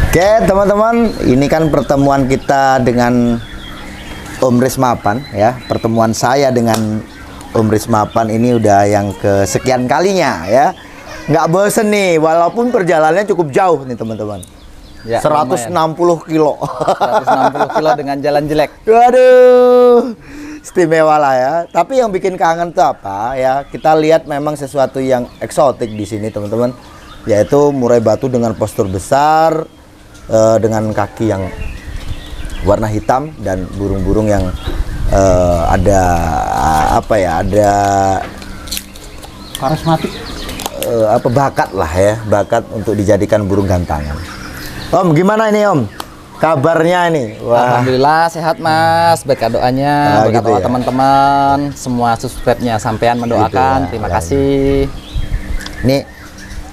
Oke teman-teman, ini kan pertemuan kita dengan Om Rismapan ya. Pertemuan saya dengan Om Rismapan ini udah yang kesekian kalinya ya. Nggak bosen nih, walaupun perjalanannya cukup jauh nih teman-teman. Ya, 160 kilo. 160 kilo dengan jalan jelek. Waduh, istimewa lah ya. Tapi yang bikin kangen tuh apa ya? Kita lihat memang sesuatu yang eksotik di sini teman-teman, yaitu murai batu dengan postur besar, dengan kaki yang warna hitam dan burung-burung yang ada apa ya? Ada Karismatik. bakat lah ya, bakat untuk dijadikan burung gantangan. Om, gimana ini Om? Kabarnya ini? Wah. Alhamdulillah sehat Mas, berkat doanya, berkat gitu doa ya? teman-teman, semua subscribe-nya sampean mendoakan, Gitu ya, terima kasih. Ini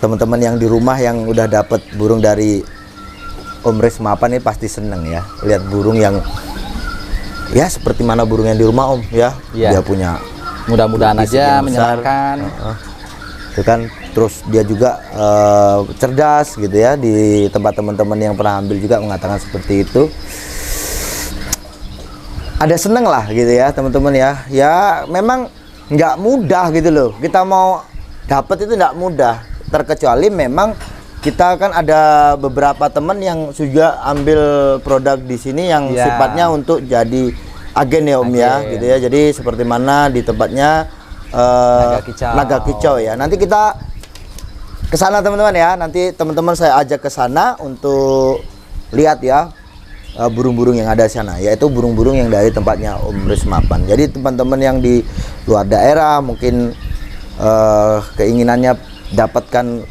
teman-teman yang di rumah yang udah dapet burung dari Om Rismapan ini pasti seneng ya, lihat burung yang ya seperti mana burung yang di rumah Om ya. Iya. Dia punya mudah-mudahan fisik aja yang besar. menyenangkan. Itu kan, terus dia juga cerdas gitu ya. Di tempat teman-teman yang pernah ambil juga mengatakan seperti itu. Ada seneng lah gitu ya teman-teman ya. Ya memang nggak mudah gitu loh. Kita mau dapat itu nggak mudah. Terkecuali memang kita kan ada beberapa teman yang juga ambil produk di sini yang Ya. sifatnya untuk jadi agen ya Om ya Agen. gitu ya. Jadi seperti mana di tempatnya Naga Kicau ya. Nanti kita ke sana teman-teman ya. Nanti teman-teman saya ajak ke sana untuk lihat ya burung-burung yang ada di sana, yaitu burung-burung yang dari tempatnya Om Rismapan. Jadi teman-teman yang di luar daerah mungkin keinginannya dapatkan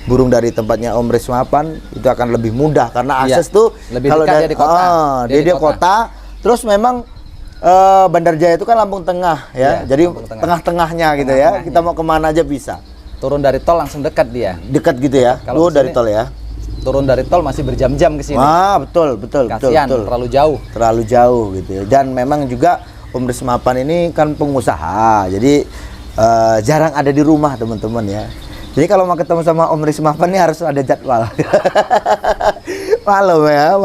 burung dari tempatnya Om Rismapan itu akan lebih mudah karena Iya, akses tuh lebih kalau dekat dari dia di kota. dia di kota. Terus memang Bandar Jaya itu kan Lampung Tengah ya, Iya, jadi Lampung Tengah. tengah-tengahnya gitu ya. Tengah-tengahnya. Kita mau kemana aja bisa, Turun dari tol langsung dekat dia. dekat gitu ya. Kalau Dari kesini- tol ya. Turun dari tol masih berjam-jam ke sini. Wah betul betul Kasihan, betul. terlalu jauh. Terlalu jauh gitu ya. Dan memang juga Om Rismapan ini kan pengusaha, jadi jarang ada di rumah teman-teman ya. Jadi kalau mau ketemu sama Om Rismapan ini harus ada jadwal. Malu ya.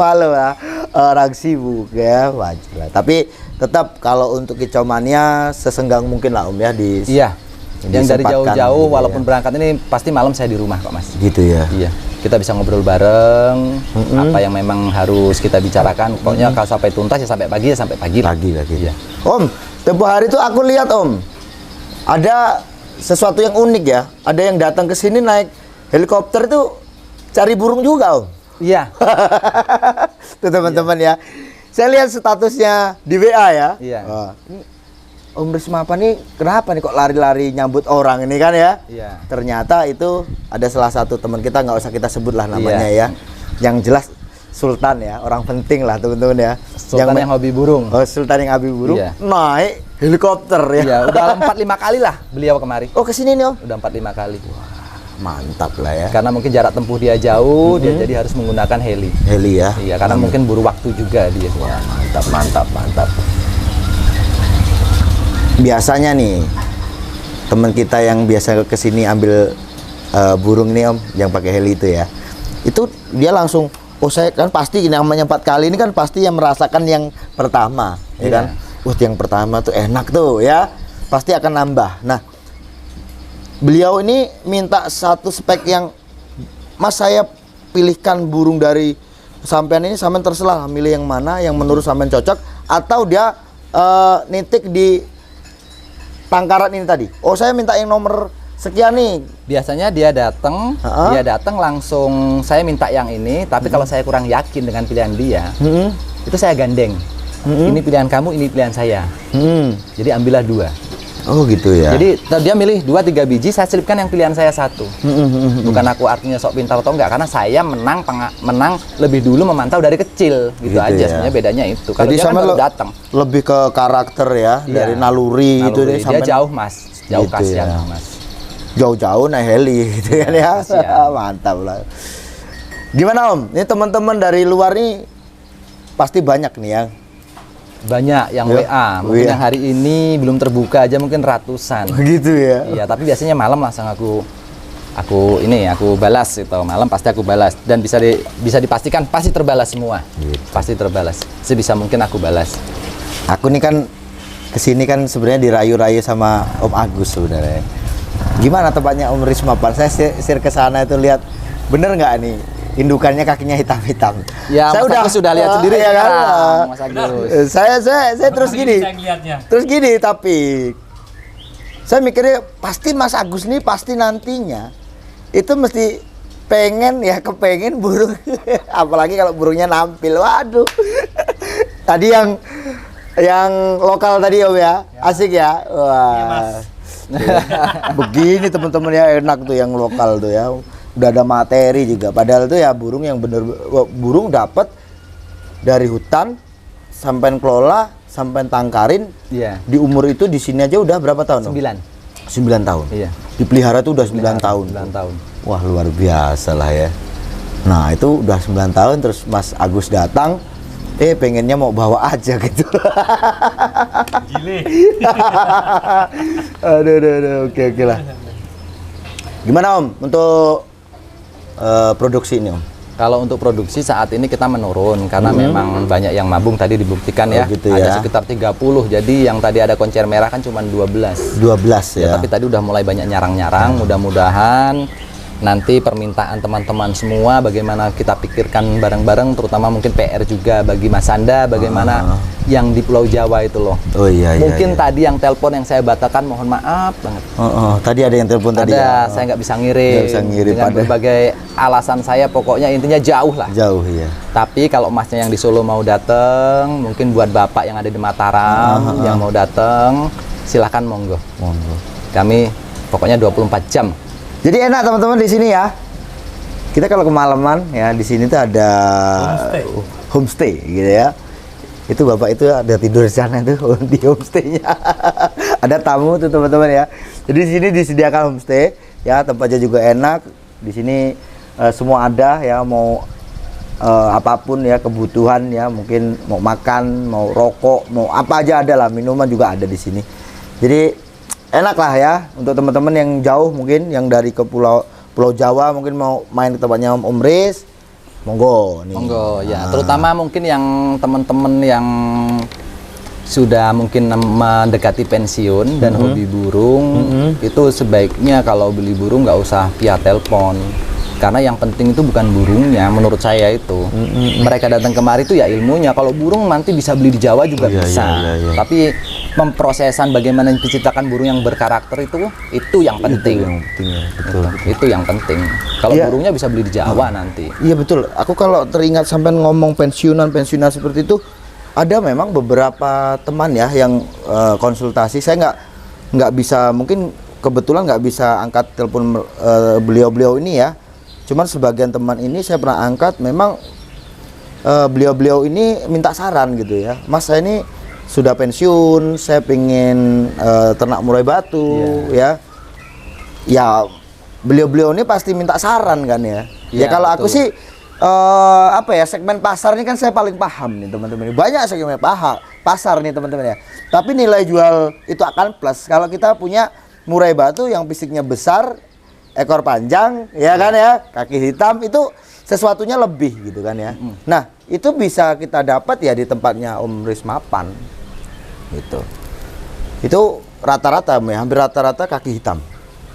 Orang sibuk ya, wajar lah. Tapi tetap kalau untuk kicau mania sesenggang mungkin lah Om ya di Iya. Yang dari disempatkan jauh-jauh gitu walaupun ya. berangkat ini pasti malam saya di rumah kok Mas. Gitu ya. Iya, kita bisa ngobrol bareng, apa yang memang harus kita bicarakan. Pokoknya kalau sampai tuntas ya sampai pagi ya sampai pagi. Lagi. Iya. Om, tempo hari itu aku lihat Om, ada sesuatu yang unik ya. Ada yang datang ke sini naik helikopter itu cari burung juga Om. Iya. Tuh teman-teman ya. Saya lihat statusnya di WA ya. Iya. Wah, ini Om Rismapan nih kenapa nih kok lari-lari nyambut orang ini kan ya? Iya. Ternyata itu ada salah satu teman kita, nggak usah kita sebut lah namanya Iya. ya. Yang jelas Sultan ya, orang penting lah teman-teman ya. Sultan yang hobi burung. Oh, Sultan yang hobi burung Iya. naik helikopter ya. Iya, udah 4-5 kali lah beliau kemari. Oh, kesini nih Om. Udah 4-5 kali. Mantap lah ya. Karena mungkin jarak tempuh dia jauh, dia jadi harus menggunakan heli. Heli ya. Iya, karena mungkin buru waktu juga dia. Wah, mantap. Biasanya nih teman kita yang biasa kesini ambil burung nih Om, yang pakai heli itu ya, itu dia langsung, oh saya kan pasti namanya 4 kali ini kan pasti yang merasakan yang pertama, ya Iya. kan? Yang pertama tuh enak tuh ya, pasti akan nambah. Nah, beliau ini minta satu spek yang, Mas saya pilihkan burung dari sampean ini, sampean terserah milih yang mana yang menurut sampean cocok, atau dia nitik di tangkaran ini tadi. Oh saya minta yang nomor sekian nih. Biasanya dia datang, langsung saya minta yang ini, tapi kalau saya kurang yakin dengan pilihan dia, itu saya gandeng. Ini pilihan kamu, ini pilihan saya. Jadi ambillah 2. Oh gitu ya. Jadi dia milih 2-3 biji, saya selipkan yang pilihan saya 1. Bukan aku artinya sok pintar atau enggak, karena saya menang lebih dulu memantau dari kecil gitu aja. ya. Sebenarnya bedanya itu. Kalau Jadi dia kan sama baru datang. lebih ke karakter ya, Iya. dari naluri gitu deh. Dia sampai jauh Mas, jauh Gitu kasihan ya. Mas. Jauh-jauh naik heli gitu kan ya. kasihan. Mantap lah. Gimana Om? Ini teman-teman dari luar nih pasti banyak nih ya. Banyak yang Ya, WA, mungkin WA. yang hari ini belum terbuka aja mungkin ratusan. Begitu ya. Iya, tapi biasanya malam langsung aku aku balas itu malam, pasti aku balas, dan bisa dipastikan pasti terbalas semua. Gitu. Pasti terbalas sebisa mungkin aku balas. Aku nih kan kesini kan sebenarnya dirayu-rayu sama Om Agus sebenarnya. Gimana tempatnya Om Risma Pan? Saya sir ke sana itu lihat, bener nggak nih indukannya kakinya hitam-hitam? Ya, saya sudah lihat sendiri ya kan, Mas Agus. Saya terus gini, tapi saya mikirnya pasti Mas Agus nih pasti nantinya itu mesti kepengen burung, apalagi kalau burungnya nampil. Waduh, tadi yang lokal tadi Om ya, asik ya. Wah, ya, Mas. Begini teman-teman ya, enak tuh yang lokal tuh ya. Udah ada materi juga. Padahal tuh ya burung yang bener, burung dapat dari hutan sampai kelola sampai tangkarin. Iya. Di umur itu di sini aja udah berapa tahun? 9 tahun. Iya. Dipelihara tuh udah 9 tahun. 9 tahun. Wah, luar biasa lah ya. Nah, itu udah 9 tahun terus Mas Agus datang, pengennya mau bawa aja gitu. Gile. Aduh, oke lah. Gimana Om untuk produksi ini Om? Kalau untuk produksi saat ini kita menurun karena memang banyak yang mabung, tadi dibuktikan ya. Gitu ada ya. sekitar 30. Jadi yang tadi ada koncer merah kan cuma 12. 12 ya. Tapi tadi udah mulai banyak nyarang-nyarang. Mudah-mudahan nanti permintaan teman-teman semua bagaimana kita pikirkan bareng-bareng, terutama mungkin PR juga bagi Mas Anda bagaimana yang di Pulau Jawa itu loh. Oh iya. Mungkin tadi yang telepon yang saya batalkan, mohon maaf banget. Tadi ada yang telepon tadi. Ada, saya nggak bisa ngirim. Dengan berbagai alasan saya, pokoknya intinya jauh lah. Jauh ya. Tapi kalau Masnya yang di Solo mau datang, mungkin buat Bapak yang ada di Mataram yang mau datang, silahkan monggo. Kami pokoknya 24 jam. Jadi enak teman-teman di sini ya. Kita kalau kemalaman ya di sini tuh ada homestay gitu ya. Itu Bapak itu ada tidur di sana tuh di homestaynya. Ada tamu tuh teman-teman ya. Jadi di sini disediakan homestay ya, tempatnya juga enak. Di sini semua ada ya, mau apapun ya kebutuhan ya, mungkin mau makan, mau rokok, mau apa aja ada lah, minuman juga ada di sini. Jadi enak lah ya untuk teman-teman yang jauh, mungkin yang dari ke Pulau Jawa mungkin mau main ke tempatnya Om Riz, monggo nih. Monggo ya, terutama mungkin yang teman-teman yang sudah mungkin mendekati pensiun dan hobi burung, itu sebaiknya kalau beli burung nggak usah via telepon. Karena yang penting itu bukan burungnya, menurut saya itu. Mereka datang kemari itu ya ilmunya. Kalau burung nanti bisa beli di Jawa juga bisa. Iya. Tapi memprosesan bagaimana menciptakan burung yang berkarakter itu yang penting. Itu yang penting. Kalau burungnya bisa beli di Jawa nanti. Iya betul. Aku kalau teringat sampai ngomong pensiunan seperti itu, ada memang beberapa teman ya yang konsultasi. Saya nggak bisa, mungkin kebetulan nggak bisa angkat telepon beliau-beliau ini ya. Cuman sebagian teman ini saya pernah angkat, memang beliau-beliau ini minta saran gitu ya. Mas, saya ini sudah pensiun, saya pengen ternak murai batu ya. Ya beliau-beliau ini pasti minta saran kan ya. Ya kalau aku sih segmen pasar ini kan saya paling paham nih teman-teman. Banyak segmen pasar nih teman-teman ya. Tapi nilai jual itu akan plus kalau kita punya murai batu yang fisiknya besar, ekor panjang, ya kan ya, kaki hitam, itu sesuatunya lebih gitu kan ya. Nah, itu bisa kita dapat ya di tempatnya Om Risma Pan. Gitu. Itu rata-rata ya, hampir rata-rata kaki hitam.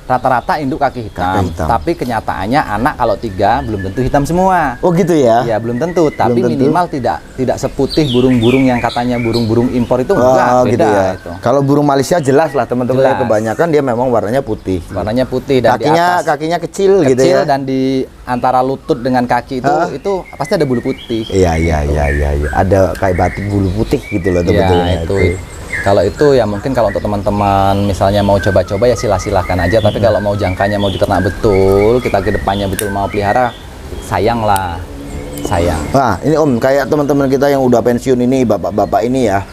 Rata-rata induk kaki hitam. Tapi kenyataannya anak kalau 3 belum tentu hitam semua. Oh gitu ya? Ya belum tentu, tapi minimal tidak seputih burung-burung yang katanya burung-burung impor itu enggak, beda gitu ya. itu. Kalau burung Malaysia jelas lah teman-teman, kebanyakan dia memang warnanya putih. Warnanya putih dan kakinya kecil gitu ya. Dan di antara lutut dengan kaki itu pasti ada bulu putih. Iya. Ada kayak batik bulu putih gitu loh teman-teman. Ya, itu. Kalau itu ya mungkin kalau untuk teman-teman misalnya mau coba-coba ya silahkan aja. Tapi kalau mau jangkanya mau diternak betul, kita ke depannya betul mau pelihara, sayang. Nah ini Om, kayak teman-teman kita yang udah pensiun ini, bapak-bapak ini ya,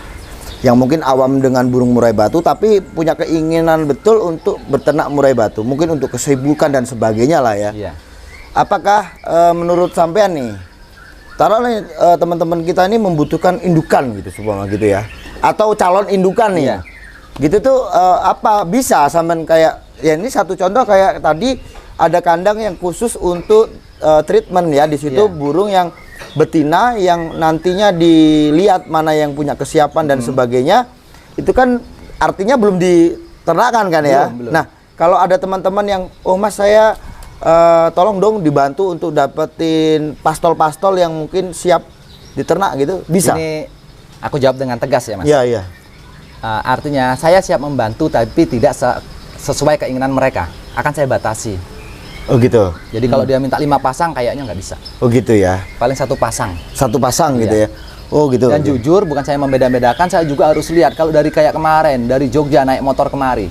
yang mungkin awam dengan burung murai batu tapi punya keinginan betul untuk berternak murai batu, mungkin untuk kesibukan dan sebagainya lah ya. Iya. Apakah menurut sampean nih, taruhlah teman-teman kita ini membutuhkan indukan gitu gitu ya, atau calon indukan nih ya, gitu tuh apa bisa sampean kayak ya, ini satu contoh kayak tadi ada kandang yang khusus untuk treatment ya. Di situ burung yang betina yang nantinya dilihat mana yang punya kesiapan dan sebagainya. Itu kan artinya belum diternakan kan ya. Belum. Nah, kalau ada teman-teman yang oh Mas saya tolong dong dibantu untuk dapetin pastol-pastol yang mungkin siap diternak gitu, bisa? Ini aku jawab dengan tegas ya Mas. Iya, iya. Artinya saya siap membantu tapi tidak sesuai keinginan mereka. Akan saya batasi. Oh gitu. Jadi kalau dia minta 5 pasang kayaknya nggak bisa. Oh gitu ya. Paling 1 pasang. 1 pasang gitu Iya. ya. Oh gitu. Dan jujur bukan saya membeda-bedakan, saya juga harus lihat kalau dari kayak kemarin dari Jogja naik motor kemari.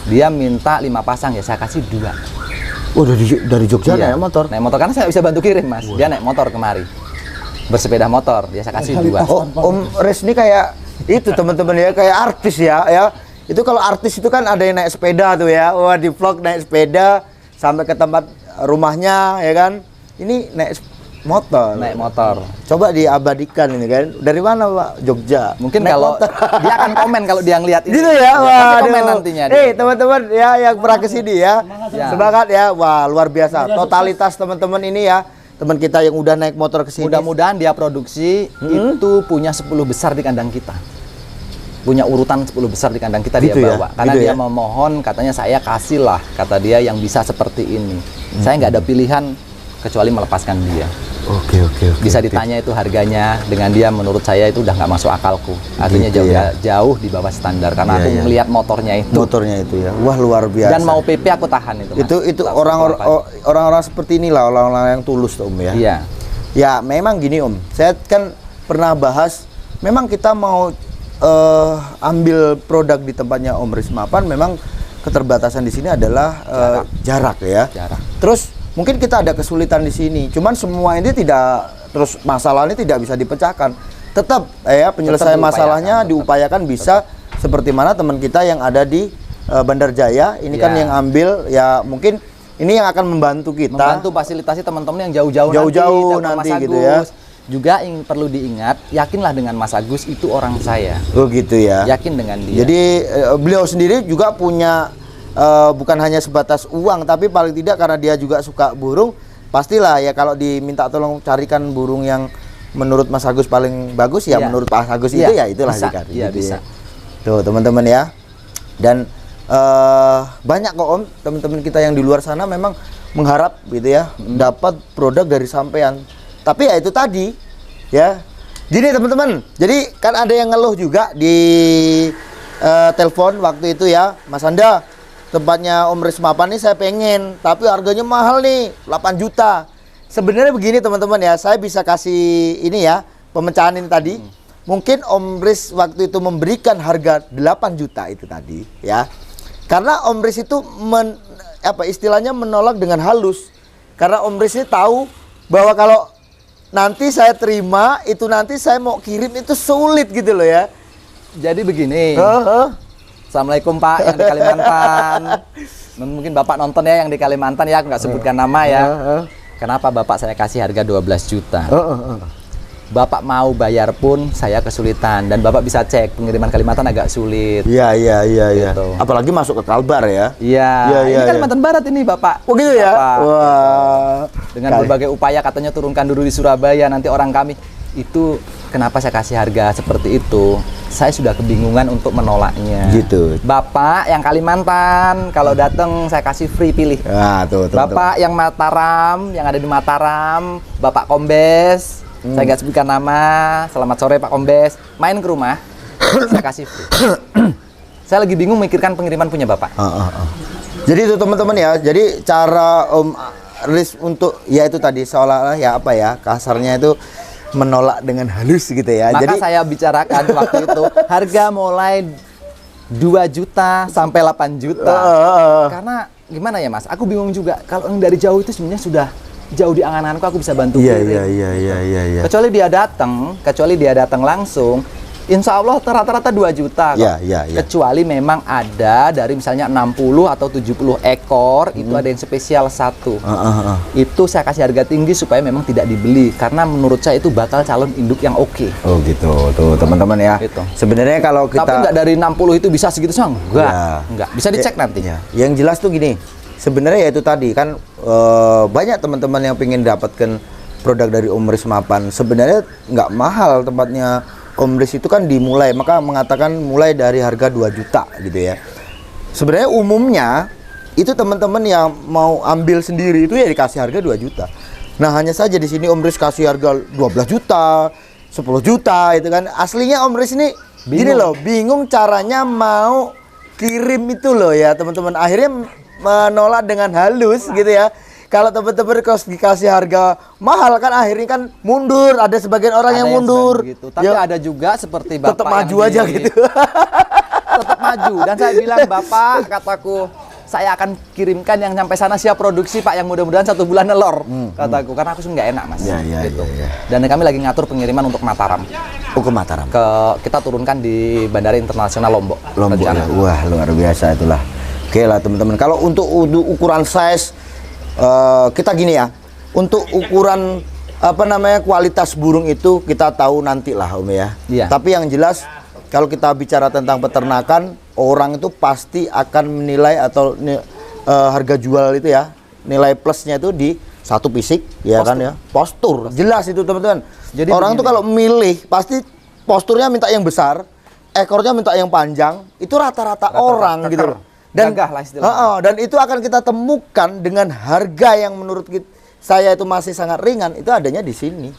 Dia minta 5 pasang ya saya kasih 2. Oh dari Jogja Iya, naik motor. Naik motor karena saya bisa bantu kirim Mas. Dia naik motor kemari. Bersepeda motor, dia saya kasih 2. Oh, Om Res ini kayak itu teman-teman ya, kayak artis ya. Itu kalau artis itu kan ada yang naik sepeda tuh ya. Wah, di vlog naik sepeda sampai ke tempat rumahnya ya kan. Ini naik motor. Naik motor. Coba diabadikan ini kan. Dari mana Pak? Jogja. Mungkin Naik kalau motor. dia akan komen kalau dia ngeliat ini. Gitu ya. Dia Wah, pasti komen nantinya dia. teman-teman ya yang pernah kesini ya. Ya. Semangat ya. Wah, luar biasa. Totalitas teman-teman ini ya. Teman kita yang udah naik motor kesini. Mudah-mudahan dia produksi itu punya 10 besar di kandang kita. Punya urutan 10 besar di kandang kita Gitu dia ya? bawa. Karena Gitu dia ya? memohon katanya saya kasihlah kata dia yang bisa seperti ini. Saya nggak ada pilihan kecuali melepaskan dia. Oke. Bisa ditanya itu harganya dengan dia menurut saya itu udah nggak masuk akalku. Artinya Gitu ya? jauh di bawah standar karena Iya, aku iya. melihat motornya itu. Motornya itu ya. Wah, luar biasa. Dan mau PP aku tahan itu. Mas. itu Langsung keluar. orang-orang seperti inilah orang-orang yang tulus Om ya. Iya. Ya, memang gini Om. Saya kan pernah bahas memang kita mau ambil produk di tempatnya Om Rismapan, memang keterbatasan di sini adalah jarak ya. Jarak. Terus mungkin kita ada kesulitan di sini. Cuman semua ini terus masalah ini tidak bisa dipecahkan. Tetap ya penyelesaian Tetap masalahnya diupayakan bisa seperti mana teman kita yang ada di Bandar Jaya ini kan Ya. yang ambil ya mungkin ini yang akan membantu kita. Membantu fasilitasi teman-teman yang jauh-jauh Jauh-jauh nanti nanti Mas gitu Agus. ya. Juga perlu diingat, yakinlah dengan Mas Agus itu orang saya. Oh gitu ya. Yakin dengan dia. Jadi beliau sendiri juga punya bukan hanya sebatas uang, tapi paling tidak karena dia juga suka burung, pastilah ya kalau diminta tolong carikan burung yang menurut Mas Agus paling bagus ya, Iya. menurut Pak Agus Iya, itu ya itulah bisa. dikasih, Iya, gitu bisa. ya. Tuh teman-teman ya. Dan banyak kok Om teman-teman kita yang di luar sana memang mengharap gitu ya dapat produk dari sampean. Tapi ya itu tadi ya. Gini teman-teman, jadi kan ada yang ngeluh juga di telepon waktu itu ya, Mas Anda, tempatnya Om Rismapan nih saya pengen, tapi harganya mahal nih, 8 juta. Sebenarnya begini teman-teman ya, saya bisa kasih ini ya, pemecahan ini tadi. Mungkin Om Ris waktu itu memberikan harga 8 juta itu tadi ya. Karena Om Ris itu istilahnya menolak dengan halus. Karena Om Ris ini tahu bahwa kalau nanti saya terima, itu nanti saya mau kirim itu sulit gitu loh ya. Jadi begini. Assalamualaikum Pak yang di Kalimantan. Mungkin Bapak nonton ya yang di Kalimantan ya, aku nggak sebutkan nama ya. Kenapa Bapak saya kasih harga 12 juta? Bapak mau bayar pun saya kesulitan dan Bapak bisa cek pengiriman Kalimantan agak sulit. Iya. Gitu. Apalagi masuk ke Kalbar ya. Iya, ini Kalimantan Barat ini Bapak. Oh gitu ya. Bapak. Wah. Dengan berbagai upaya katanya turunkan dulu di Surabaya nanti orang kami. Itu kenapa saya kasih harga seperti itu? Saya sudah kebingungan untuk menolaknya. Gitu. Bapak yang Kalimantan kalau datang saya kasih free pilih. Nah, tuh. Bapak yang Mataram, yang ada di Mataram, Bapak Kombes, saya nggak sebutkan nama. Selamat sore Pak Kombes, main ke rumah, saya kasih free. Saya lagi bingung mikirkan pengiriman punya Bapak. Jadi itu teman-teman ya. Jadi cara Om Riz untuk ya itu tadi seolah-olah ya apa ya kasarnya itu menolak dengan halus gitu ya. Maka Jadi saya bicarakan waktu itu harga mulai 2 juta sampai 8 juta. Karena gimana ya Mas? Aku bingung juga. Kalau yang dari jauh itu sebenarnya sudah jauh di angan-anganku, aku bisa bantu Iya. Kecuali dia datang langsung, insya Allah rata-rata 2 juta kok. Iya. Kecuali memang ada dari misalnya 60 atau 70 ekor, itu ada yang spesial 1. Itu saya kasih harga tinggi supaya memang tidak dibeli. Karena menurut saya itu bakal calon induk yang oke. Oh gitu. Tuh teman-teman ya. Gitu. Sebenarnya kalau kita Tapi nggak dari 60 itu bisa segitu, Sang? Ya. Enggak. Bisa dicek nanti. Ya. Yang jelas tuh gini, sebenarnya ya itu tadi kan banyak teman-teman yang pengen dapatkan produk dari Om Riz Mapan. Sebenarnya nggak mahal tempatnya Om Riz itu kan dimulai, maka mengatakan mulai dari harga 2 juta gitu ya. Sebenarnya umumnya itu teman-teman yang mau ambil sendiri itu ya dikasih harga 2 juta. Nah, hanya saja di sini Om Riz kasih harga 12 juta, 10 juta itu kan. Aslinya Om Riz ini gini loh, bingung caranya mau kirim itu loh ya, teman-teman. Akhirnya menolak dengan halus gitu ya. Kalau teman-teman dikasih harga mahal kan akhirnya kan mundur. Ada sebagian orang yang mundur gitu. Tapi ada juga seperti Bapak tetap maju aja gitu. Tetap maju. Dan saya bilang, Bapak, kataku, saya akan kirimkan yang sampai sana siap produksi Pak, yang mudah-mudahan 1 bulan nelor, kataku. Karena aku sih nggak enak Mas. Gitu. Dan kami lagi ngatur pengiriman untuk Mataram. Ke Mataram. Kita turunkan di Bandara Internasional Lombok. Lombok ya. Wah, luar biasa itulah. Oke lah teman-teman. Kalau untuk ukuran size kita gini ya. Untuk ukuran kualitas burung itu kita tahu nanti lah Om ya. Iya. Tapi yang jelas kalau kita bicara tentang peternakan, orang itu pasti akan menilai atau harga jual itu ya, nilai plusnya itu di satu fisik ya postur. Kan ya. Postur. Jelas itu teman-teman. Jadi orang tuh kalau milih pasti posturnya minta yang besar, ekornya minta yang panjang, itu rata-rata orang gitu loh. Dan dan itu akan kita temukan dengan harga yang menurut saya itu masih sangat ringan, itu adanya di sini.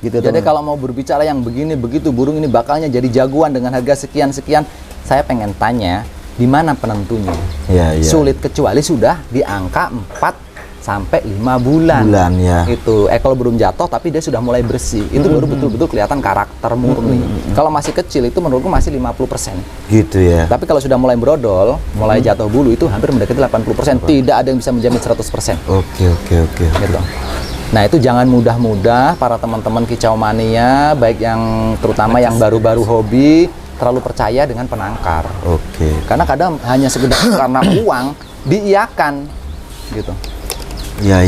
Gitu, jadi kalau mau berbicara yang begini begitu burung ini bakalnya jadi jagoan dengan harga sekian-sekian, saya pengen tanya di mana penentunya? Ya. Sulit kecuali sudah di angka 4 sampai 5 bulan. Ya. Itu kalau belum jatuh tapi dia sudah mulai bersih. Itu baru betul-betul kelihatan karakter murni. Kalau masih kecil itu menurutku masih 50%. Gitu ya. Tapi kalau sudah mulai brodol, mulai jatuh bulu itu hampir mendekati 80%. Tidak ada yang bisa menjamin 100%. Oke. Gitu. Nah, itu jangan mudah-mudah para teman-teman kicau mania, baik yang terutama yang baru-baru hobi, terlalu percaya dengan penangkar. Oke. Karena kadang hanya sekedar karena uang diiyakan gitu. Ya.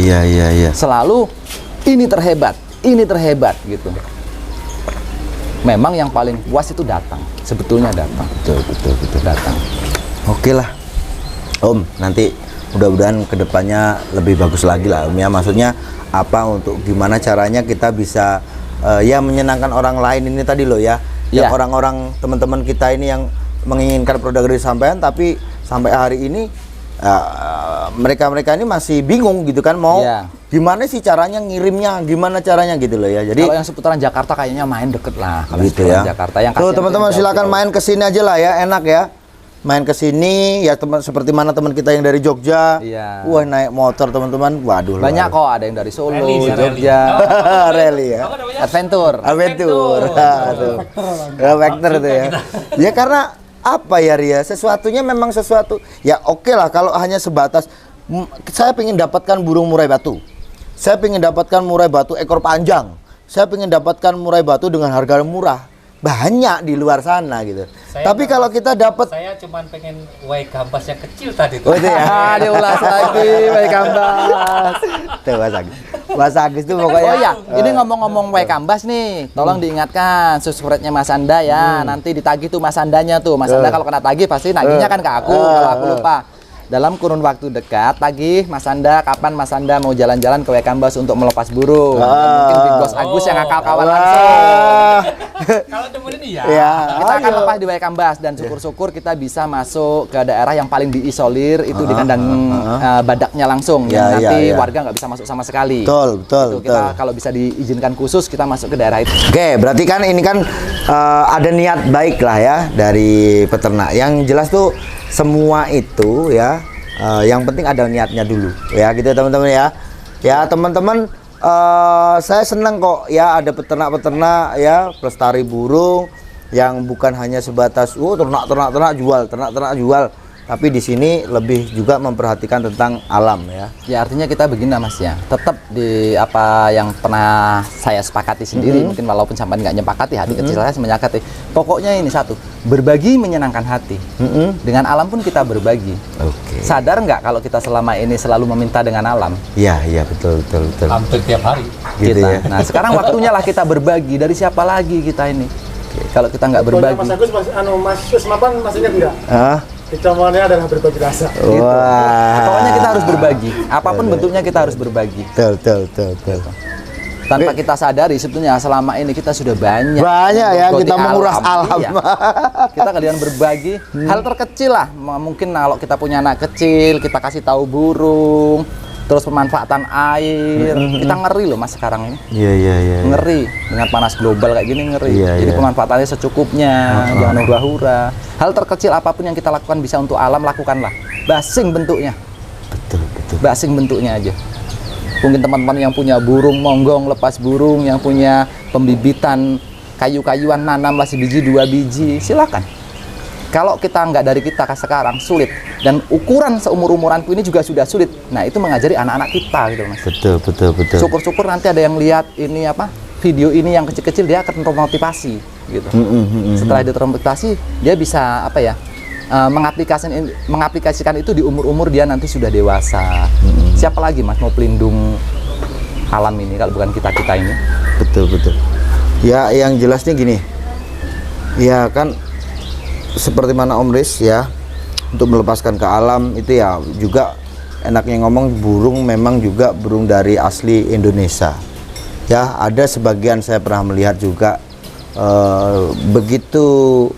Selalu ini terhebat gitu. Memang yang paling puas itu datang, sebetulnya datang. Betul Datang. Oke lah, Om. Nanti mudah-mudahan kedepannya lebih bagus lagi lah, Om ya. Maksudnya apa untuk gimana caranya kita bisa ya menyenangkan orang lain ini tadi loh ya. Yang orang-orang teman-teman kita ini yang menginginkan produk dari sampean, tapi sampai hari ini mereka ini masih bingung gitu kan, mau gimana sih caranya ngirimnya, gimana caranya gitu loh ya. Jadi kalau yang seputaran Jakarta kayaknya main deket lah. Kalau gitu ya. Jakarta yang tuh teman-teman silakan main ke sini aja lah ya, enak ya. Main ke sini ya seperti mana teman kita yang dari Jogja. Iya. Wah, naik motor teman-teman. Waduh. Banyak kok, ada yang dari Solo, Jogja. Rally ya. Adventure. Vector tuh ya. Ya karena apa ya Ria, sesuatunya memang sesuatu ya oke lah kalau hanya sebatas saya pengen dapatkan burung murai batu, saya pengen dapatkan murai batu ekor panjang, saya pengen dapatkan murai batu dengan harga murah, banyak di luar sana gitu. Tapi kalau kita dapat, saya cuman pengen wae gambas yang kecil tadi tuh. Oh itu ya. Diulas lagi wae gambas. Tuh Mas Agus tuh pokoknya. Oh ya, ini ngomong-ngomong wae gambas nih, tolong diingatkan subscribe-nya Mas Anda ya. Nanti ditagih tuh Mas Andanya tuh. Mas Anda kalau kena tagih pasti nagihnya kan ke aku kalau aku lupa. Dalam kurun waktu dekat tagih Mas Anda, kapan Mas Anda mau jalan-jalan ke Waikambas untuk melepas burung. Mungkin Big Boss Agus yang akal kawan langsung. Kalau temen ini ya. Kita akan lepas di Waikambas dan syukur-syukur kita bisa masuk ke daerah yang paling diisolir itu di kandang badaknya langsung yang nanti warga nggak bisa masuk sama sekali. Betul. Kita kalau bisa diizinkan khusus kita masuk ke daerah itu. Oke, berarti kan ini kan ada niat baik lah ya dari peternak. Yang jelas tuh semua itu ya, yang penting ada niatnya dulu ya gitu teman-teman ya. Ya teman-teman, saya senang kok ya ada peternak-peternak ya pelestari burung yang bukan hanya sebatas ternak jual, tapi di sini lebih juga memperhatikan tentang alam ya. Ya artinya kita begini Mas ya, tetap di apa yang pernah saya sepakati sendiri, mungkin walaupun sampai nggak nyepakati, hati kecil saya menyepakati. Pokoknya ini satu, berbagi menyenangkan hati. Dengan alam pun kita berbagi. Sadar nggak kalau kita selama ini selalu meminta dengan alam? Iya betul. Hampir tiap hari. Gitu ya. Nah sekarang waktunya lah kita berbagi. Dari siapa lagi kita ini? Kalau kita nggak berbagi. Mas Agus, Mas Mapan masih ingat nggak? Kicauannya adalah berbagi rasa. Wah. Pokoknya kita harus berbagi. Apapun bentuknya kita harus berbagi. Betul. Tanpa kita sadari sebetulnya selama ini kita sudah banyak ya kita menguras alam. Iya. Kita kalian berbagi hal terkecil lah. Mungkin kalau kita punya anak kecil, kita kasih tahu burung, terus pemanfaatan air. Kita ngeri loh Mas sekarang ini. Iya. Ngeri dengan panas global kayak gini ngeri. Jadi pemanfaatannya secukupnya, jangan hura-hura. Hal terkecil apapun yang kita lakukan bisa untuk alam, lakukanlah. Basing bentuknya. Betul. Basing bentuknya aja. Mungkin teman-teman yang punya burung monggong, lepas burung, yang punya pembibitan kayu-kayuan, nanamlah sebiji 2 biji, silakan. Kalau kita nggak dari kita sekarang sulit, dan ukuran seumur-umuranku ini juga sudah sulit. Nah itu mengajari anak-anak kita gitu Mas. Betul. Syukur-syukur nanti ada yang lihat ini video ini yang kecil-kecil, dia akan termotivasi gitu. Setelah dia termotivasi, dia bisa mengaplikasikan itu di umur-umur dia nanti sudah dewasa. Siapa lagi Mas mau pelindung alam ini kalau bukan kita ini? Betul. Ya yang jelasnya gini. Ya kan seperti mana Om Riz ya, untuk melepaskan ke alam itu ya juga enaknya ngomong burung memang juga burung dari asli Indonesia. Ya ada sebagian saya pernah melihat juga begitu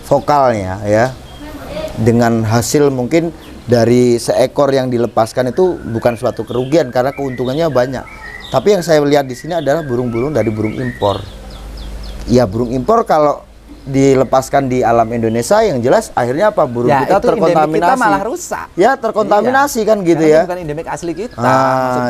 vokalnya ya, dengan hasil mungkin dari seekor yang dilepaskan itu bukan suatu kerugian karena keuntungannya banyak. Tapi yang saya lihat di sini adalah burung-burung dari burung impor. Ya burung impor kalau dilepaskan di alam Indonesia yang jelas akhirnya apa, burung ya, kita terkontaminasi. Kita malah rusak. Ya terkontaminasi kan gitu karena ya. Bukan endemik asli kita.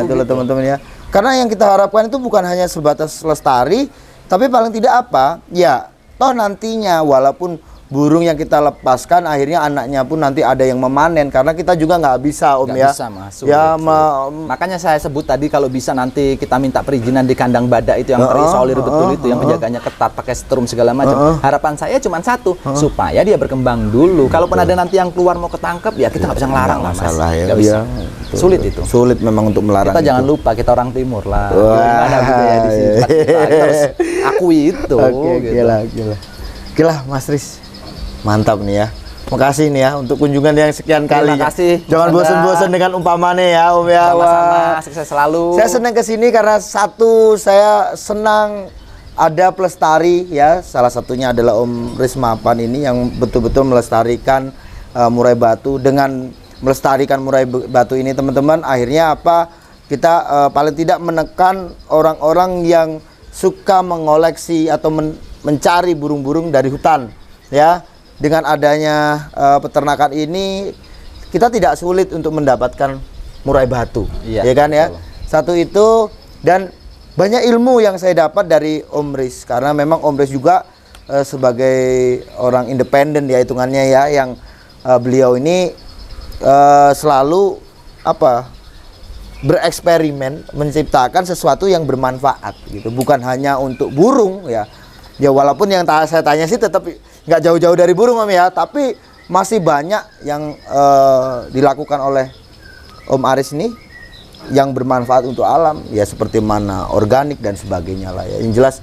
Itu loh teman-teman ya. Karena yang kita harapkan itu bukan hanya sebatas lestari, tapi paling tidak ya toh nantinya walaupun burung yang kita lepaskan akhirnya anaknya pun nanti ada yang memanen, karena kita juga nggak bisa Om ya. Bisa masuk. Ya makanya saya sebut tadi kalau bisa nanti kita minta perizinan di kandang badak itu yang terisolir betul itu, yang penjaganya ketat pakai setrum segala macam. Harapan saya cuma satu, supaya dia berkembang dulu. Kalaupun ada nanti yang keluar mau ketangkep ya kita nggak bisa ngelarang lah Mas. Masalah ya. Nggak bisa. Sulit itu. Sulit memang untuk melarang. Kita jangan lupa kita orang timur lah. Gimana budaya di sini? Kita harus akui itu. Oke lah Mas Riz. Mantap nih ya. Makasih nih ya untuk kunjungan yang sekian kali. Terima kasih. Jangan bosan-bosan dengan umpamanya ya Om ya. Sama-sama, sukses selalu. Saya senang kesini karena satu, saya senang ada pelestari ya. Salah satunya adalah Om Riz Mapan ini yang betul-betul melestarikan murai batu. Dengan melestarikan murai batu ini teman-teman, akhirnya kita paling tidak menekan orang-orang yang suka mengoleksi atau mencari burung-burung dari hutan ya. Dengan adanya peternakan ini kita tidak sulit untuk mendapatkan murai batu, ya kan ya. Satu itu, dan banyak ilmu yang saya dapat dari Om Riz, karena memang Om Riz juga sebagai orang independen ya hitungannya ya, yang beliau ini selalu bereksperimen menciptakan sesuatu yang bermanfaat gitu, bukan hanya untuk burung ya. Ya walaupun yang saya tanya sih tetap nggak jauh-jauh dari burung Om ya, tapi masih banyak yang dilakukan oleh Om Aris ini yang bermanfaat untuk alam ya, seperti mana organik dan sebagainya lah ya. Yang jelas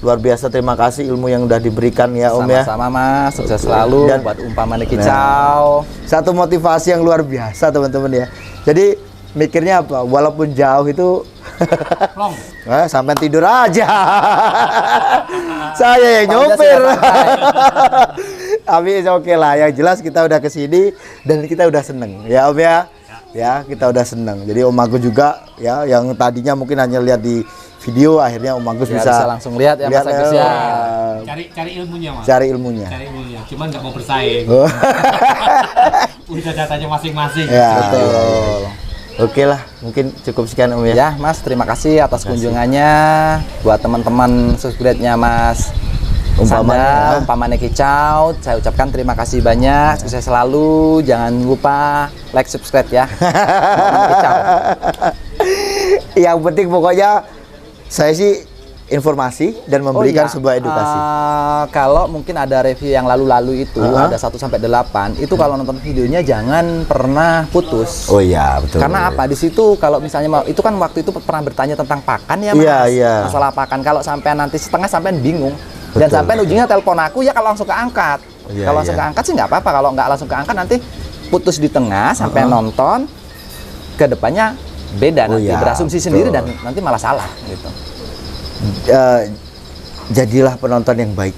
luar biasa, terima kasih ilmu yang udah diberikan ya Om ya. Sama-sama Mas, sukses selalu dan buat umpama kicau. Satu motivasi yang luar biasa teman-teman ya. Jadi mikirnya walaupun jauh itu sampai tidur aja. Saya yang nyopir. Tapi oke lah, yang jelas kita udah kesini dan kita udah seneng ya Om ya. Ya kita udah seneng. Jadi Om Agus juga ya, yang tadinya mungkin hanya lihat di video, akhirnya Om Agus bisa langsung lihat ya Mas Agus ya. Cari ilmunya Mas. Cari ilmunya. Cuman nggak mau bersaing. Udah datanya masing-masing. Ya, betul. Oke lah, mungkin cukup sekian Om ya. Ya Mas, terima kasih atas kunjungannya. Buat teman-teman subscribe-nya Mas Umpamane Kicau, saya ucapkan terima kasih banyak. Sukses selalu, jangan lupa like, subscribe ya. Kicau. Yang penting pokoknya saya sih informasi dan memberikan sebuah edukasi. Kalau mungkin ada review yang lalu-lalu itu ada 1-8 itu kalau nonton videonya jangan pernah putus. Oh iya betul. Karena apa? Di situ kalau misalnya itu kan waktu itu pernah bertanya tentang pakan ya Mas. Iya. Masalah pakan, kalau sampai nanti setengah sampai bingung. Dan sampai ujungnya telepon aku ya kalau langsung keangkat. Kalau langsung keangkat sih nggak apa-apa, kalau nggak langsung keangkat nanti putus di tengah sampai nonton, ke depannya beda nanti, berasumsi sendiri dan nanti malah salah gitu. Jadilah penonton yang baik.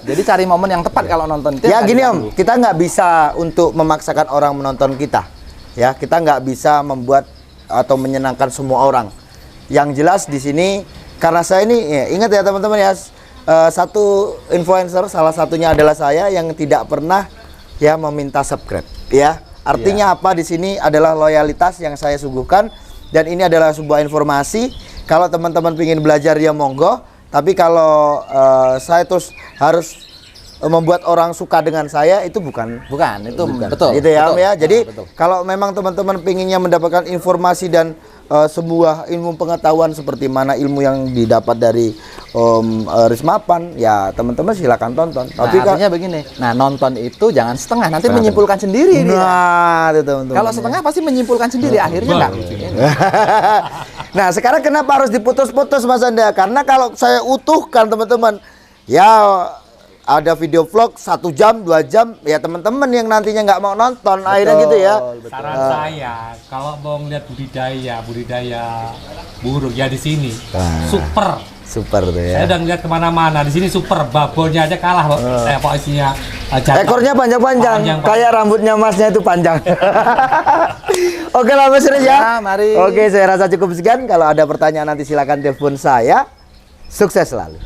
Jadi cari momen yang tepat kalau nonton itu. Ya gini Om, kita nggak bisa untuk memaksakan orang menonton kita. Ya, kita nggak bisa membuat atau menyenangkan semua orang. Yang jelas di sini karena saya ini, ya, ingat ya teman-teman ya, satu influencer salah satunya adalah saya yang tidak pernah ya meminta subscribe. Ya, artinya apa di sini adalah loyalitas yang saya suguhkan dan ini adalah sebuah informasi. Kalau teman-teman ingin belajar ya monggo, tapi kalau saya terus harus membuat orang suka dengan saya itu bukan itu betul. Gitu ya, Om ya. Jadi betul. kalau memang teman-teman pinginnya mendapatkan informasi dan sebuah ilmu pengetahuan seperti mana ilmu yang didapat dari Om Rismapan, ya teman-teman silakan tonton. Tapi artinya begini. Nah, nonton itu jangan setengah, nanti menyimpulkan sendiri dia. Nah, itu teman-teman. Kalau setengah pasti menyimpulkan sendiri, akhirnya enggak. Nah, sekarang kenapa harus diputus-putus Mas Anda? Karena kalau saya utuhkan teman-teman, ya ada video vlog 1 jam, 2 jam, ya teman-teman yang nantinya nggak mau nonton, akhirnya gitu ya. Saran saya, kalau mau ngeliat budidaya burung ya di sini, Super tuh ya. Saya udah ngeliat kemana-mana, di sini super, babonnya aja kalah, apa isinya. Ekornya panjang-panjang, kayak rambutnya Masnya itu panjang. Oke lah Mas Riz ya. Mari. Oke, saya rasa cukup sekian. Kalau ada pertanyaan nanti silakan telepon saya. Sukses selalu.